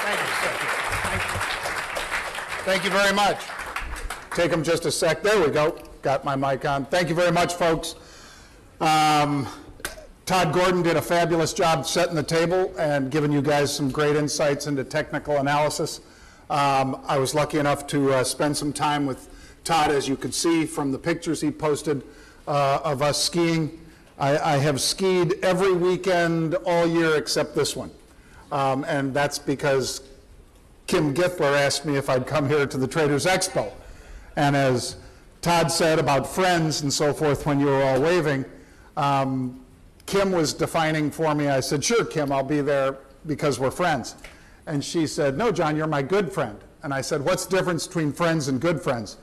Thank you, sir. Thank you very much. Take them just a sec. There we go. Got my mic on. Thank you very much, folks. Todd Gordon did a fabulous job setting the table and giving you guys some great insights into technical analysis. I was lucky enough to spend some time with Todd, as you could see from the pictures he posted of us skiing. I have skied every weekend all year except this one. And that's because Kim Giffler asked me if I'd come here to the Traders Expo. And as Todd said about friends and so forth when you were all waving, Kim was defining for me. I said, sure, Kim, I'll be there because we're friends. And she said, no, John, you're my good friend. And I said, what's the difference between friends and good friends?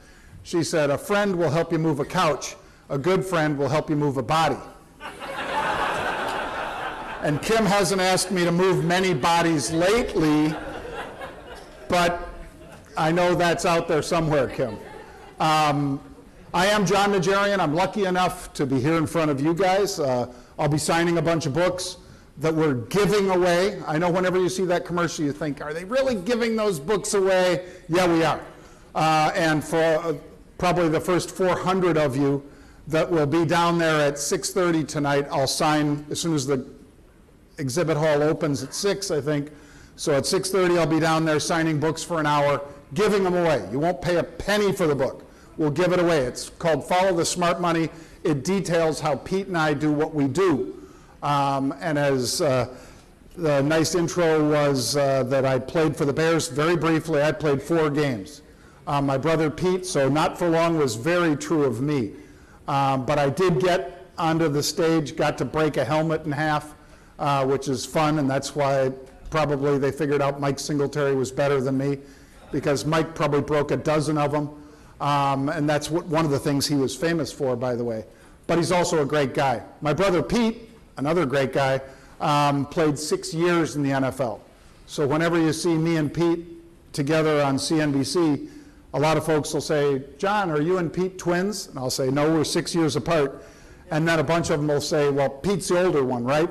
She said, a friend will help you move a couch. A good friend will help you move a body. And Kim hasn't asked me to move many bodies lately, but I know that's out there somewhere, Kim. I am John Najarian. I'm lucky enough to be here in front of you guys. I'll be signing a bunch of books that we're giving away. I know whenever you see that commercial, you think, are they really giving those books away? Yeah, we are. And for probably the first 400 of you that will be down there at 6:30 tonight, I'll sign as soon as the exhibit hall opens at 6, I think. So at 6:30, I'll be down there signing books for an hour, giving them away. You won't pay a penny for the book. We'll give it away. It's called Follow the Smart Money. It details how Pete and I do what we do. And as the nice intro was that I played for the Bears, very briefly, I played 4 games. My brother Pete, so not for long, was very true of me. But I did get onto the stage, got to break a helmet in half, which is fun, and that's why probably they figured out Mike Singletary was better than me, because Mike probably broke a dozen of them. And that's one of the things he was famous for, by the way. But he's also a great guy. My brother Pete, another great guy, played 6 years in the NFL. So whenever you see me and Pete together on CNBC, a lot of folks will say, John, are you and Pete twins? And I'll say, no, we're 6 years apart. And then a bunch of them will say, well, Pete's the older one, right?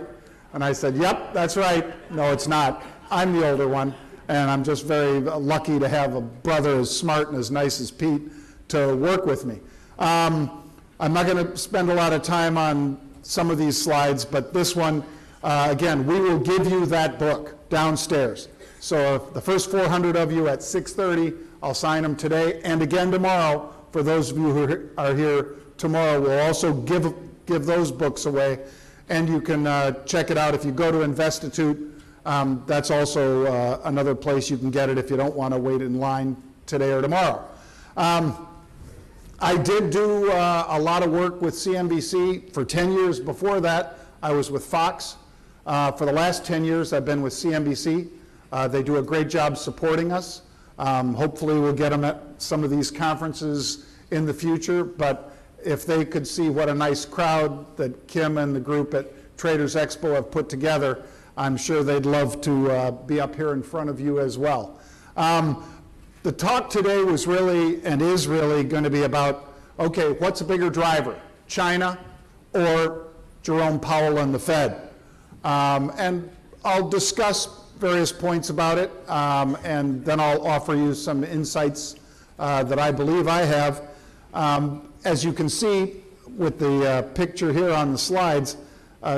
And I said, yep, that's right. No, it's not. I'm the older one. And I'm just very lucky to have a brother as smart and as nice as Pete to work with me. I'm not going to spend a lot of time on some of these slides, but this one, again, we will give you that book downstairs. So if the first 400 of you at 6:30, I'll sign them today and again tomorrow. For those of you who are here tomorrow, we'll also give those books away. And you can check it out if you go to Investitute. That's also another place you can get it if you don't want to wait in line today or tomorrow. I did do a lot of work with CNBC for 10 years. Before that, I was with Fox. For the last 10 years, I've been with CNBC. They do a great job supporting us. Hopefully, we'll get them at some of these conferences in the future. But if they could see what a nice crowd that Kim and the group at Traders Expo have put together, I'm sure they'd love to be up here in front of you as well. The talk today was really, and is really, going to be about, okay, what's a bigger driver, China or Jerome Powell and the Fed? And I'll discuss various points about it, and then I'll offer you some insights that I believe I have. As you can see with the picture here on the slides,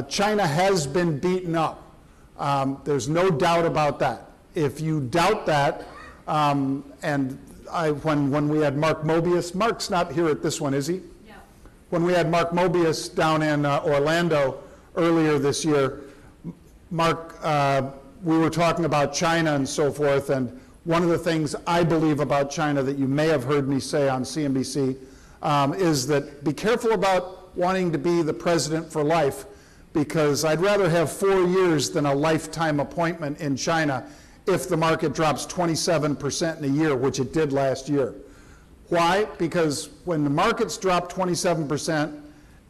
China has been beaten up. There's no doubt about that. If you doubt that, and when we had Mark Mobius, Mark's not here at this one, is he? No. When we had Mark Mobius down in Orlando earlier this year, Mark, we were talking about China and so forth, and one of the things I believe about China that you may have heard me say on CNBC is that be careful about wanting to be the president for life, because I'd rather have 4 years than a lifetime appointment in China if the market drops 27% in a year, which it did last year. Why? Because when the markets drop 27%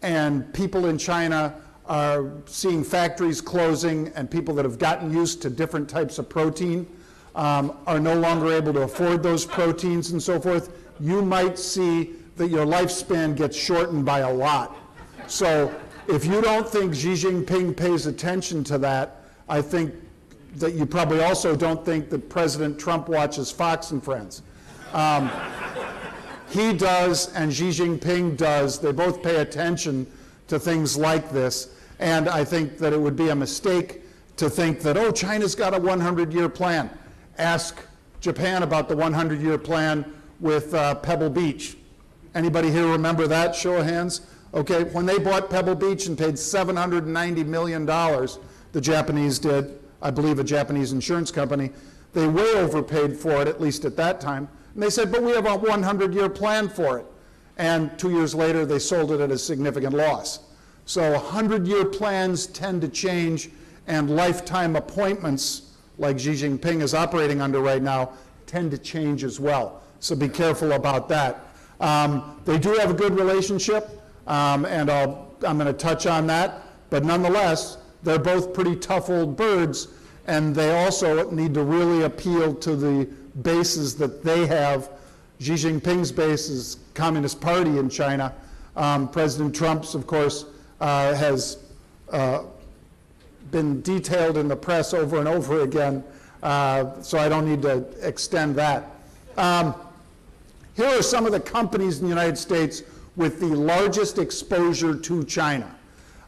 and people in China are seeing factories closing and people that have gotten used to different types of protein are no longer able to afford those proteins and so forth, you might see that your lifespan gets shortened by a lot. So if you don't think Xi Jinping pays attention to that, I think that you probably also don't think that President Trump watches Fox and Friends. He does, and Xi Jinping does. They both pay attention to things like this, and I think that it would be a mistake to think that, oh, China's got a 100-year plan. Ask Japan about the 100-year plan with Pebble Beach. Anybody here remember that? Show of hands. Okay, when they bought Pebble Beach and paid $790 million, the Japanese did, I believe a Japanese insurance company, they way overpaid for it, at least at that time. And they said, but we have a 100-year plan for it. And 2 years later, they sold it at a significant loss. So 100-year plans tend to change, and lifetime appointments, like Xi Jinping is operating under right now, tend to change as well. So be careful about that. They do have a good relationship, and I'm going to touch on that. But nonetheless, they're both pretty tough old birds, and they also need to really appeal to the bases that they have. Xi Jinping's base is Communist Party in China. President Trump's, of course, has been detailed in the press over and over again, so I don't need to extend that. Here are some of the companies in the United States with the largest exposure to China.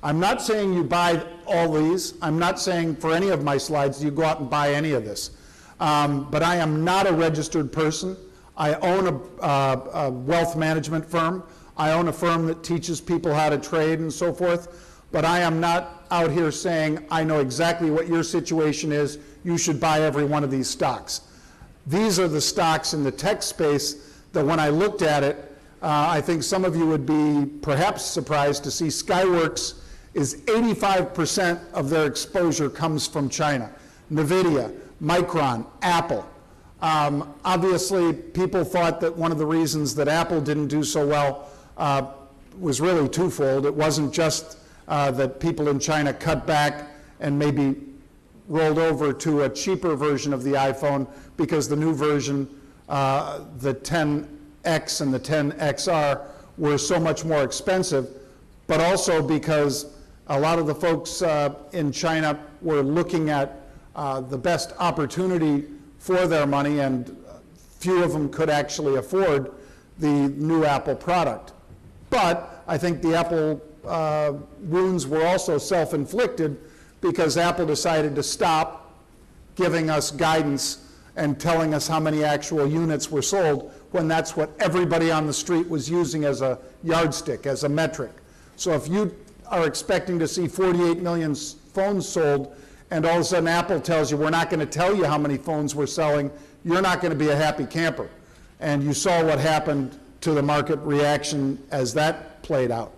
I'm not saying you buy all these. I'm not saying for any of my slides you go out and buy any of this. But I am not a registered person. I own a wealth management firm. I own a firm that teaches people how to trade and so forth. But I am not out here saying, I know exactly what your situation is. You should buy every one of these stocks. These are the stocks in the tech space that when I looked at it, I think some of you would be perhaps surprised to see Skyworks is 85% of their exposure comes from China. NVIDIA, Micron, Apple. Obviously, people thought that one of the reasons that Apple didn't do so well was really twofold. It wasn't just that people in China cut back and maybe rolled over to a cheaper version of the iPhone because the new version, the 10X and the 10XR, were so much more expensive, but also because a lot of the folks in China were looking at the best opportunity for their money, and few of them could actually afford the new Apple product. But I think the Apple wounds were also self-inflicted because Apple decided to stop giving us guidance and telling us how many actual units were sold when that's what everybody on the street was using as a yardstick, as a metric. So if you are expecting to see 48 million phones sold, and all of a sudden Apple tells you, we're not going to tell you how many phones we're selling, you're not going to be a happy camper. And you saw what happened to the market reaction as that played out.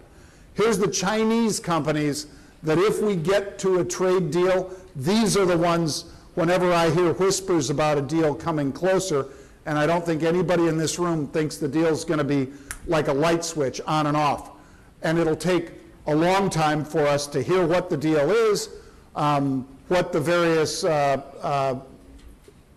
Here's the Chinese companies that if we get to a trade deal, these are the ones, whenever I hear whispers about a deal coming closer, and I don't think anybody in this room thinks the deal's going to be like a light switch on and off. And it'll take a long time for us to hear what the deal is, what the various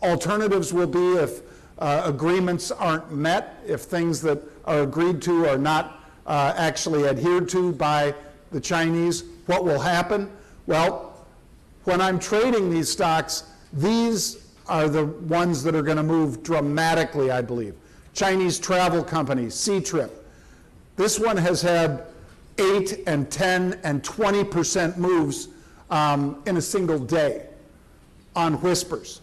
alternatives will be if agreements aren't met, if things that are agreed to are not actually adhered to by the Chinese, what will happen? Well, when I'm trading these stocks, these are the ones that are going to move dramatically, I believe. Chinese travel companies, C-Trip. This one has had 8 and 10 and 20% moves in a single day on whispers.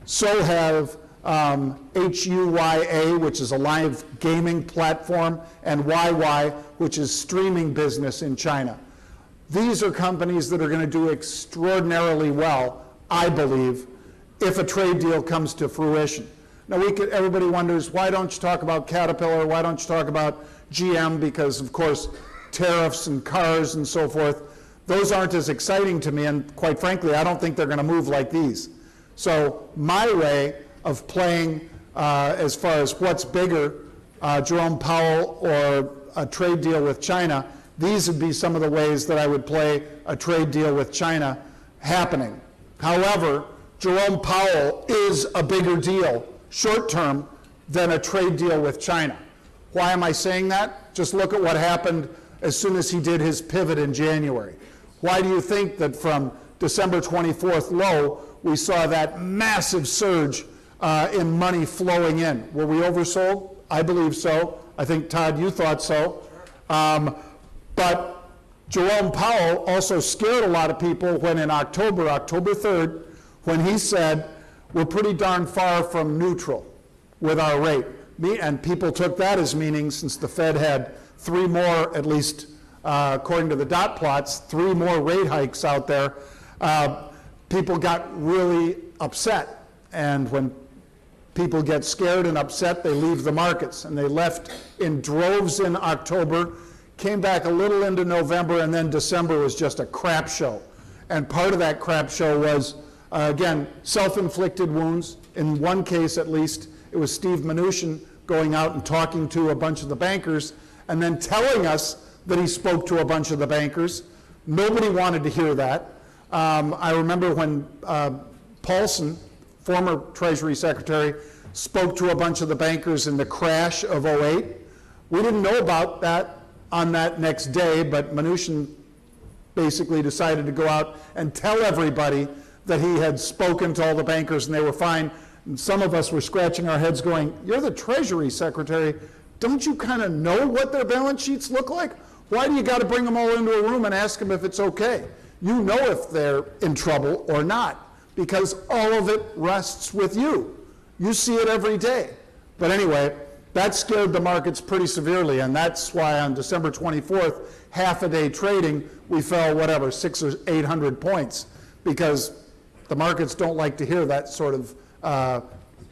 So have HUYA, which is a live gaming platform, and YY, which is streaming business in China. These are companies that are going to do extraordinarily well, I believe, if a trade deal comes to fruition. Now, everybody wonders, why don't you talk about Caterpillar? Why don't you talk about GM? Because, of course, tariffs and cars and so forth, those aren't as exciting to me, and quite frankly, I don't think they're going to move like these. So my way of playing as far as what's bigger, Jerome Powell or a trade deal with China, these would be some of the ways that I would play a trade deal with China happening. However, Jerome Powell is a bigger deal, short term, than a trade deal with China. Why am I saying that? Just look at what happened as soon as he did his pivot in January. Why do you think that from December 24th low, we saw that massive surge in money flowing in. Were we oversold? I believe so. I think, Todd, you thought so. But Jerome Powell also scared a lot of people when in October 3rd, when he said, we're pretty darn far from neutral with our rate. And people took that as meaning, since the Fed had 3 more, at least according to the dot plots, 3 more rate hikes out there, people got really upset. And when people get scared and upset, they leave the markets. And they left in droves in October, came back a little into November, and then December was just a crap show. And part of that crap show was, again, self-inflicted wounds. In one case, at least, it was Steve Mnuchin going out and talking to a bunch of the bankers and then telling us that he spoke to a bunch of the bankers. Nobody wanted to hear that. I remember when Paulson, former Treasury Secretary, spoke to a bunch of the bankers in the crash of '08. We didn't know about that on that next day, but Mnuchin basically decided to go out and tell everybody that he had spoken to all the bankers and they were fine. And some of us were scratching our heads going, you're the Treasury Secretary. Don't you kind of know what their balance sheets look like? Why do you got to bring them all into a room and ask them if it's okay? You know if they're in trouble or not, because all of it rests with you. You see it every day. But anyway, that scared the markets pretty severely, and that's why on December 24th, half-a-day trading, we fell, whatever, 600 or 800 points, because the markets don't like to hear that sort of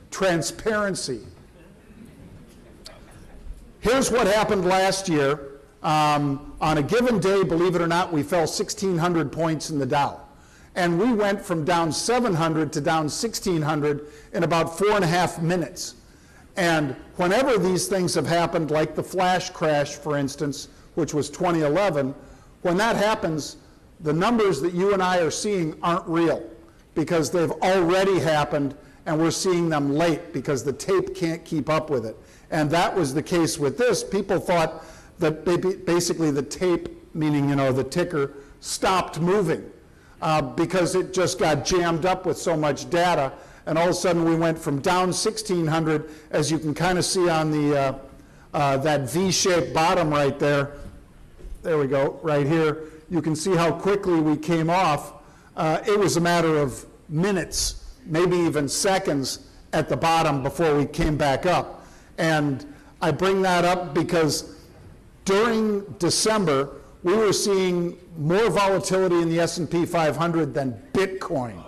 transparency. Here's what happened last year. On a given day, believe it or not, we fell 1,600 points in the Dow. And we went from down 700 to down 1,600 in about 4.5 minutes. And whenever these things have happened, like the flash crash, for instance, which was 2011, when that happens, the numbers that you and I are seeing aren't real, because they've already happened and we're seeing them late because the tape can't keep up with it. And that was the case with this. People thought that basically the tape, meaning, you know, the ticker, stopped moving because it just got jammed up with so much data. And all of a sudden we went from down 1,600, as you can kind of see on the that V-shaped bottom right there. There we go, right here. You can see how quickly we came off. It was a matter of minutes, maybe even seconds at the bottom before we came back up. And I bring that up because during December, we were seeing more volatility in the S&P 500 than Bitcoin.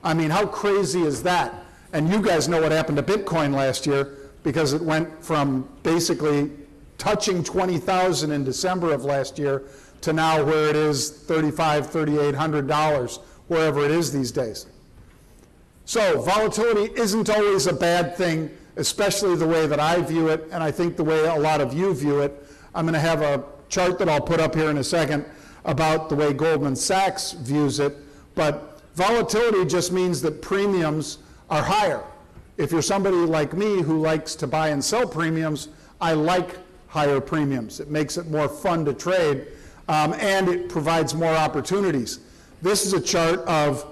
I mean, how crazy is that? And you guys know what happened to Bitcoin last year, because it went from basically touching 20,000 in December of last year to now where it is $3,500, $3,800, wherever it is these days. So volatility isn't always a bad thing, especially the way that I view it, and I think the way a lot of you view it. I'm going to have a chart that I'll put up here in a second about the way Goldman Sachs views it, but volatility just means that premiums are higher. If you're somebody like me who likes to buy and sell premiums, I like higher premiums. It makes it more fun to trade, and it provides more opportunities. This is a chart of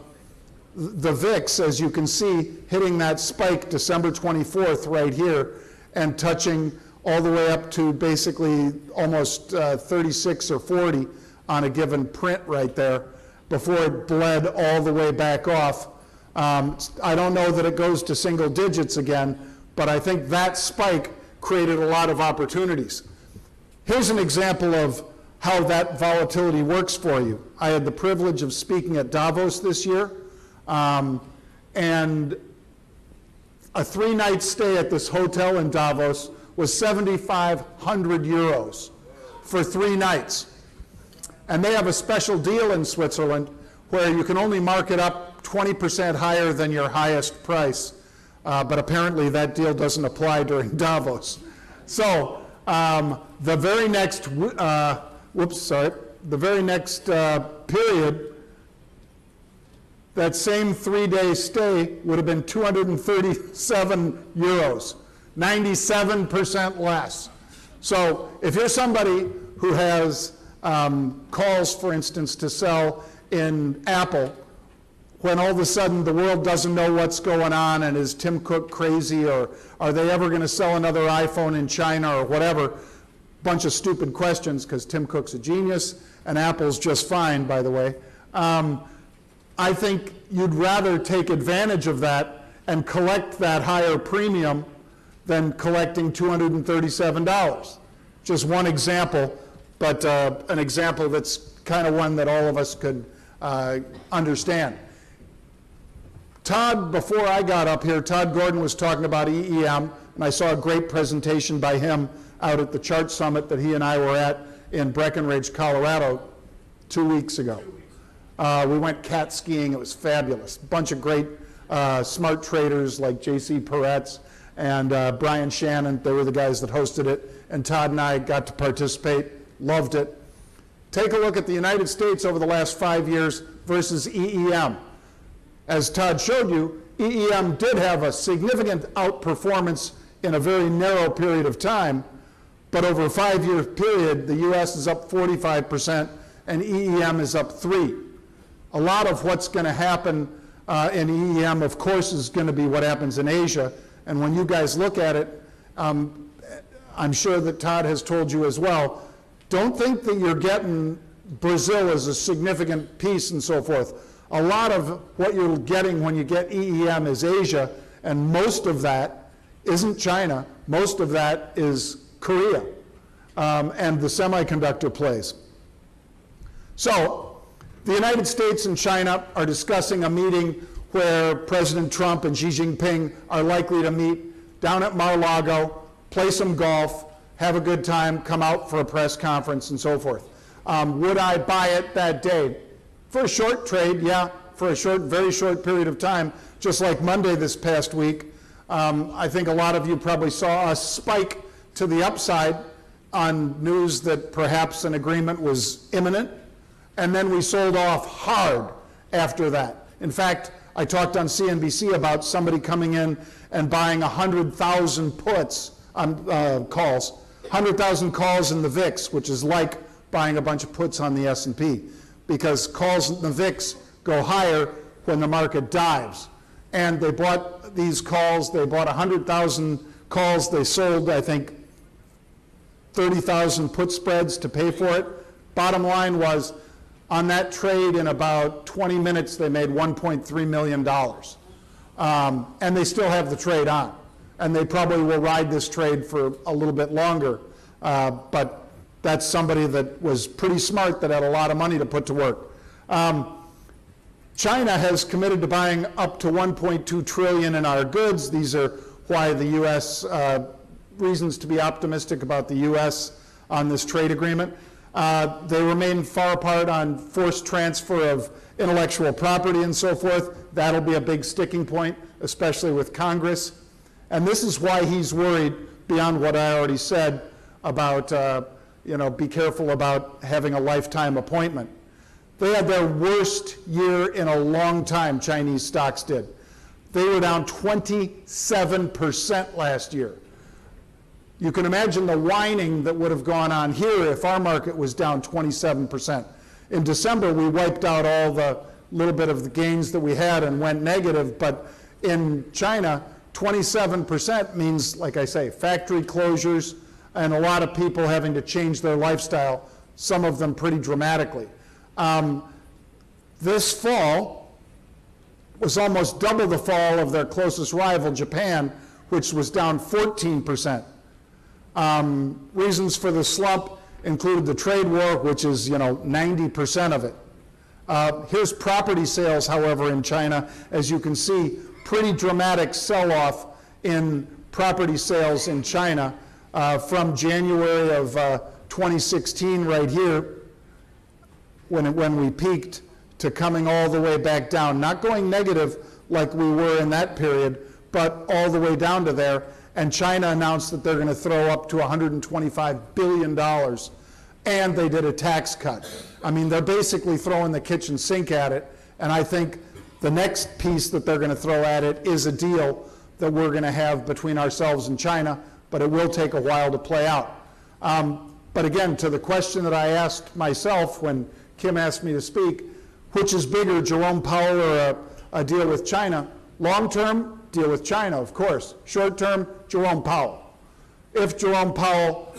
the VIX, as you can see, hitting that spike December 24th right here and touching all the way up to basically almost 36 or 40 on a given print right there before it bled all the way back off. I don't know that it goes to single digits again, but I think that spike created a lot of opportunities. Here's an example of how that volatility works for you. I had the privilege of speaking at Davos this year, and a 3-night stay at this hotel in Davos was 7,500 euros for 3 nights. And they have a special deal in Switzerland where you can only mark it up 20% higher than your highest price. But apparently that deal doesn't apply during Davos. So the very next, period, that same 3-day stay would have been 237 euros, 97% less. So if you're somebody who has calls, for instance, to sell in Apple, when all of a sudden the world doesn't know what's going on, and is Tim Cook crazy, or are they ever going to sell another iPhone in China or whatever? Bunch of stupid questions, because Tim Cook's a genius and Apple's just fine, by the way. I think you'd rather take advantage of that and collect that higher premium than collecting $237. Just one example, but an example that's kind of one that all of us could understand. Todd, before I got up here, Todd Gordon was talking about EEM, and I saw a great presentation by him out at the Chart Summit that he and I were at in Breckenridge, Colorado 2 weeks ago. We went cat skiing. It was fabulous. A bunch of great smart traders like J.C. Peretz and Brian Shannon. They were the guys that hosted it. And Todd and I got to participate, loved it. Take a look at the United States over the last 5 years versus EEM. As Todd showed you, EEM did have a significant outperformance in a very narrow period of time, but over a 5-year period, the US is up 45% and EEM is up 3%. A lot of what's going to happen in EEM, of course, is going to be what happens in Asia. And when you guys look at it, I'm sure that Todd has told you as well, don't think that you're getting Brazil as a significant piece and so forth. A lot of what you're getting when you get EEM is Asia, and most of that isn't China. Most of that is Korea and the semiconductor plays. So the United States and China are discussing a meeting where President Trump and Xi Jinping are likely to meet down at Mar-a-Lago, play some golf, have a good time, come out for a press conference and so forth. Would I buy it that day? For a short trade, yeah, for a short, very short period of time, just like Monday this past week. I think a lot of you probably saw us spike to the upside on news that perhaps an agreement was imminent, and then we sold off hard after that. In fact, I talked on CNBC about somebody coming in and buying 100,000 puts on calls, 100,000 calls in the VIX, which is like buying a bunch of puts on the S&P, because calls in the VIX go higher when the market dives. And they bought these calls, they bought 100,000 calls, they sold, I think, 30,000 put spreads to pay for it. Bottom line was, on that trade in about 20 minutes, they made $1.3 million. And they still have the trade on. And they probably will ride this trade for a little bit longer. But that's somebody that was pretty smart, that had a lot of money to put to work. China has committed to buying up to $1.2 trillion in our goods. These are why the U.S., reasons to be optimistic about the U.S. on this trade agreement. They remain far apart on forced transfer of intellectual property and so forth. That'll be a big sticking point, especially with Congress. And this is why he's worried, beyond what I already said, about, be careful about having a lifetime appointment. They had their worst year in a long time, Chinese stocks did. They were down 27% last year. You can imagine the whining that would have gone on here if our market was down 27%. In December, we wiped out all the little bit of the gains that we had and went negative, but in China, 27% means, like I say, factory closures and a lot of people having to change their lifestyle, some of them pretty dramatically. This fall was almost double the fall of their closest rival, Japan, which was down 14%. Reasons for the slump included the trade war, which is 90% of it. Here's property sales, however, in China. As you can see, pretty dramatic sell-off in property sales in China from January of 2016 right here, when we peaked, to coming all the way back down. Not going negative like we were in that period, but all the way down to there. And China announced that they're going to throw up to $125 billion, and they did a tax cut. I mean, they're basically throwing the kitchen sink at it, and I think the next piece that they're going to throw at it is a deal that we're going to have between ourselves and China, but it will take a while to play out. But again, to the question that I asked myself when Kim asked me to speak, which is bigger, Jerome Powell deal with China. Long term, deal with China, of course. Short term, Jerome Powell. If Jerome Powell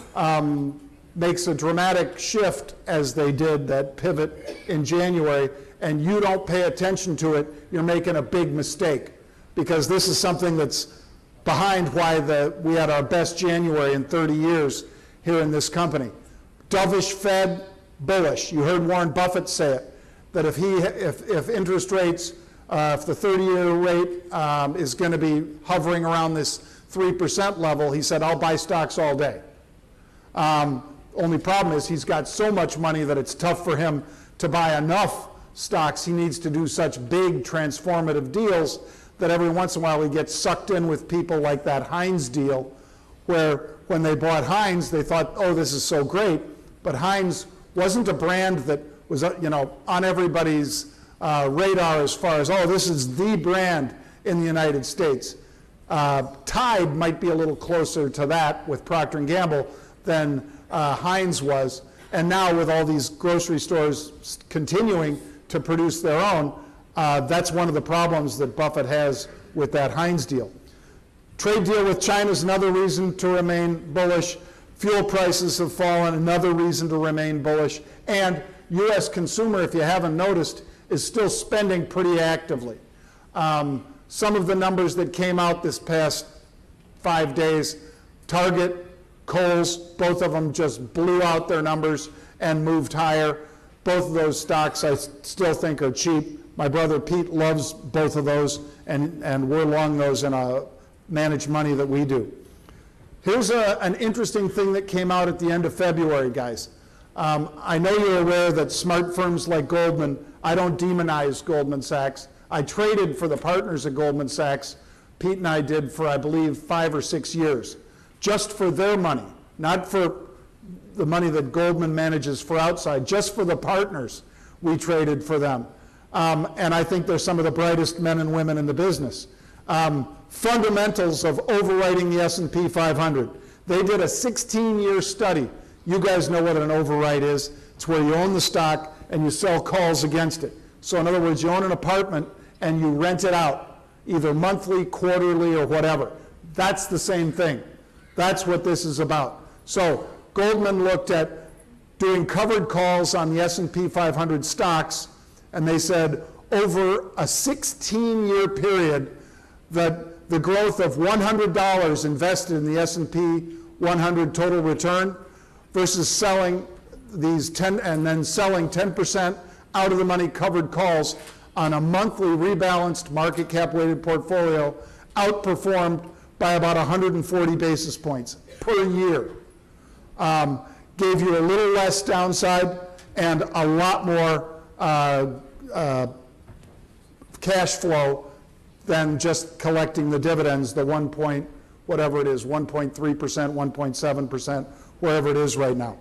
makes a dramatic shift, as they did, that pivot in January, and you don't pay attention to it, you're making a big mistake, because this is something that's behind why we had our best January in 30 years here in this company. Dovish Fed, bullish. You heard Warren Buffett say it, that if interest rates, if the 30-year rate is going to be hovering around this 3% level, he said, I'll buy stocks all day. Only problem is he's got so much money that it's tough for him to buy enough stocks. He needs to do such big transformative deals that every once in a while he gets sucked in with people like that Heinz deal, where when they bought Heinz, they thought, oh, this is so great. But Heinz wasn't a brand that was on everybody's radar as far as, oh, this is the brand in the United States. Tide might be a little closer to that with Procter & Gamble than Heinz was. And now with all these grocery stores continuing to produce their own, that's one of the problems that Buffett has with that Heinz deal. Trade deal with China is another reason to remain bullish. Fuel prices have fallen, another reason to remain bullish. And U.S. consumer, if you haven't noticed, is still spending pretty actively. Some of the numbers that came out this past 5 days, Target, Kohl's, both of them just blew out their numbers and moved higher. Both of those stocks I still think are cheap. My brother Pete loves both of those, and we're long those in a managed money that we do. Here's an interesting thing that came out at the end of February, guys. I know you're aware that smart firms like Goldman, I don't demonize Goldman Sachs. I traded for the partners at Goldman Sachs. Pete and I did for, I believe, 5 or 6 years, just for their money, not for the money that Goldman manages for outside, just for the partners. We traded for them. And I think they're some of the brightest men and women in the business. Fundamentals of overwriting the S&P 500. They did a 16-year study. You guys know what an overwrite is. It's where you own the stock and you sell calls against it. So in other words, you own an apartment and you rent it out, either monthly, quarterly, or whatever. That's the same thing. That's what this is about. So Goldman looked at doing covered calls on the S&P 500 stocks, and they said over a 16-year period that the growth of $100 invested in the S&P 100 total return versus selling these 10 and then selling 10% out of the money covered calls on a monthly rebalanced market cap weighted portfolio outperformed by about 140 basis points per year. Gave you a little less downside and a lot more cash flow than just collecting the dividends, the 1 point, whatever it is, 1.3%, 1.7%, wherever it is right now.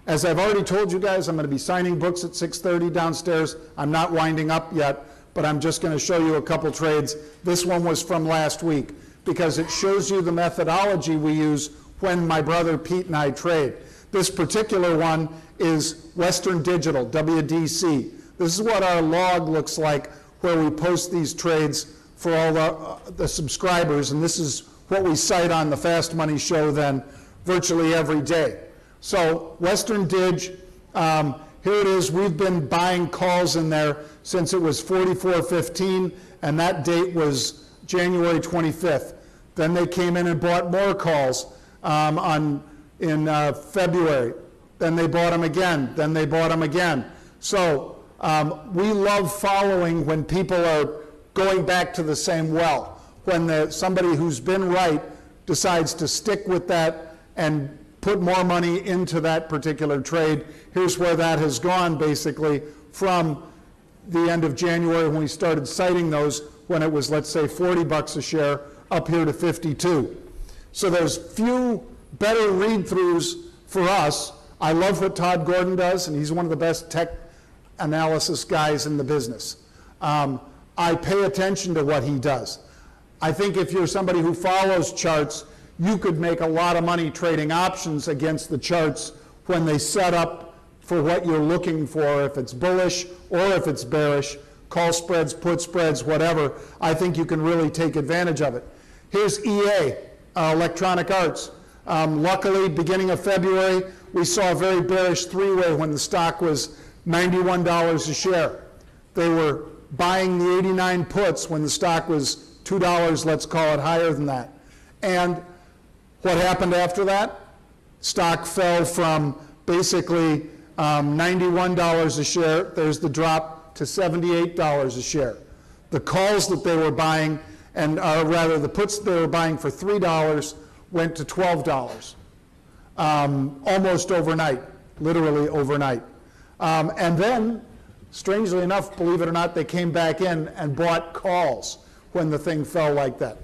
As I've already told you guys, I'm going to be signing books at 6:30 downstairs. I'm not winding up yet, but I'm just going to show you a couple trades. This one was from last week because it shows you the methodology we use when my brother Pete and I trade. This particular one is Western Digital, WDC. This is what our log looks like where we post these trades for all the subscribers, and this is what we cite on the Fast Money Show then virtually every day. So Western Dig, here it is. We've been buying calls in there since it was 44.15, and that date was January 25th. Then they came in and bought more calls in February. Then they bought them again. Then they bought them again. So we love following when people are going back to the same well. When somebody who's been right decides to stick with that and put more money into that particular trade. Here's where that has gone basically from the end of January when we started citing those, when it was, let's say, 40 bucks a share, up here to 52. So there's few better read-throughs for us. I love what Todd Gordon does, and he's one of the best tech analysis guys in the business. I pay attention to what he does. I think if you're somebody who follows charts, you could make a lot of money trading options against the charts when they set up for what you're looking for, if it's bullish or if it's bearish. call spreads, put spreads, whatever, I think you can really take advantage of it. Here's EA, Electronic Arts. Luckily, beginning of February, we saw a very bearish three-way when the stock was $91 a share. They were buying the 89 puts when the stock was $2, let's call it, higher than that. And what happened after that? Stock fell from basically $91 a share, there's the drop, to $78 a share. The calls that they were buying, and rather the puts they were buying for $3 went to $12, almost overnight, literally overnight. And then, strangely enough, believe it or not, they came back in and bought calls when the thing fell like that.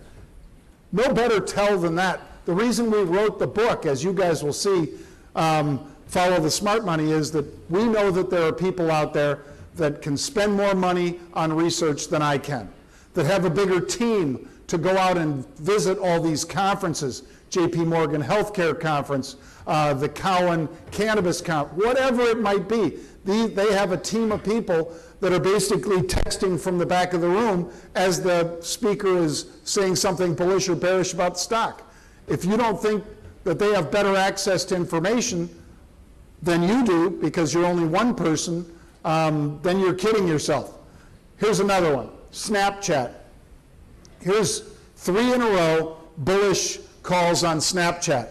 No better tell than that. The reason we wrote the book, as you guys will see, Follow the Smart Money, is that we know that there are people out there that can spend more money on research than I can, that have a bigger team to go out and visit all these conferences, JP Morgan Healthcare Conference, the Cowen Cannabis Conference, whatever it might be. They have a team of people that are basically texting from the back of the room as the speaker is saying something bullish or bearish about the stock. If you don't think that they have better access to information than you do, because you're only one person, then you're kidding yourself. Here's another one, Snapchat. Here's 3 in a row bullish calls on Snapchat.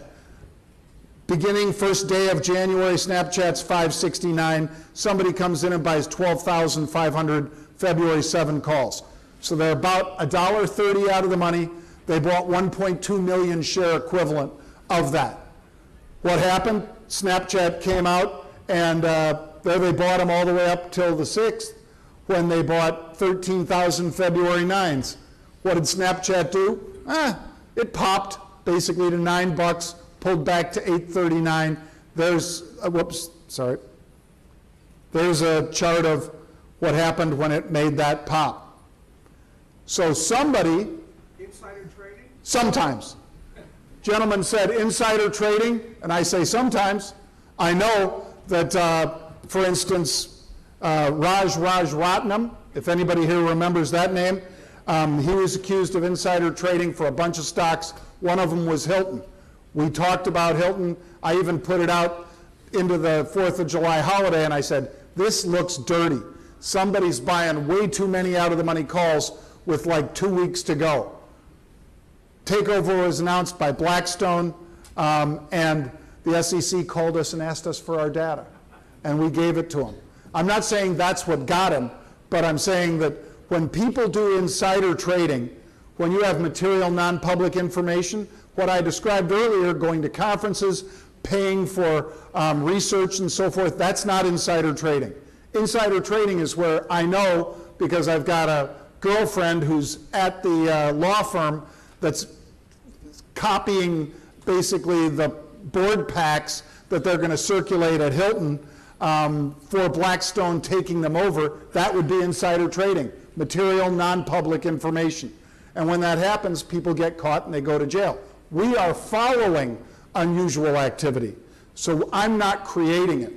Beginning first day of January, Snapchat's 569. Somebody comes in and buys 12,500, February 7 calls. So they're about $1.30 out of the money. They bought 1.2 million share equivalent of that. What happened? Snapchat came out, and there they bought them all the way up till the 6th, when they bought 13,000 February 9s. What did Snapchat do? It popped basically to $9, pulled back to $8.39. There's, There's a chart of what happened when it made that pop. So somebody... Insider trading? Sometimes. Gentleman said insider trading, and I say sometimes. I know that, for instance, Raj Ratnam, if anybody here remembers that name, he was accused of insider trading for a bunch of stocks. One of them was Hilton. We talked about Hilton. I even put it out into the 4th of July holiday, and I said, this looks dirty. Somebody's buying way too many out of the money calls with like 2 weeks to go. Takeover was announced by Blackstone, and the SEC called us and asked us for our data, and we gave it to them. I'm not saying that's what got him, but I'm saying that when people do insider trading, when you have material non-public information, what I described earlier, going to conferences, paying for research and so forth, that's not insider trading. Insider trading is where I know, because I've got a girlfriend who's at the law firm that's copying basically the board packs that they're going to circulate at Hilton for Blackstone taking them over. That would be insider trading, material non-public information. And when that happens, people get caught and they go to jail. We are following unusual activity. So I'm not creating it.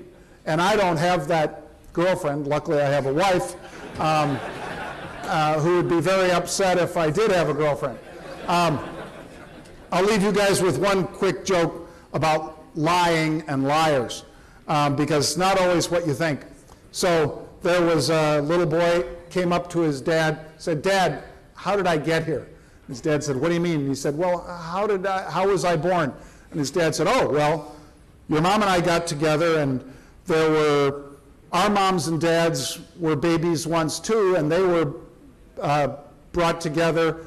And I don't have that girlfriend. Luckily, I have a wife who would be very upset if I did have a girlfriend. I'll leave you guys with one quick joke about lying and liars, because it's not always what you think. So there was a little boy, came up to his dad, said, "Dad, how did I get here?" His dad said, "What do you mean?" And he said, "Well, how was I born?" And his dad said, "Oh, well, your mom and I got together, and there were, our moms and dads were babies once too, and they were brought together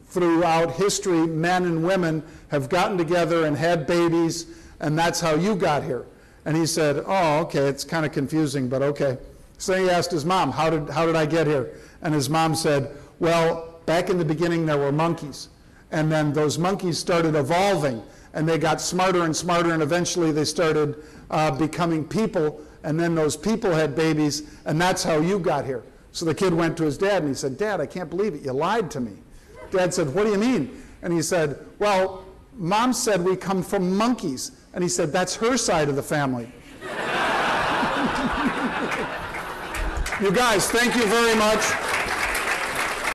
throughout history. Men and women have gotten together and had babies, and that's how you got here." And he said, "Oh, okay, it's kind of confusing, but okay." So he asked his mom, how did I get here? And his mom said, "Well, back in the beginning there were monkeys, and then those monkeys started evolving, and they got smarter and smarter, and eventually they started becoming people, and then those people had babies, and that's how you got here." So the kid went to his dad and he said, "Dad, I can't believe it, you lied to me." Dad said, "What do you mean?" And he said, "Well, Mom said we come from monkeys." And he said, "That's her side of the family." You guys, thank you very much.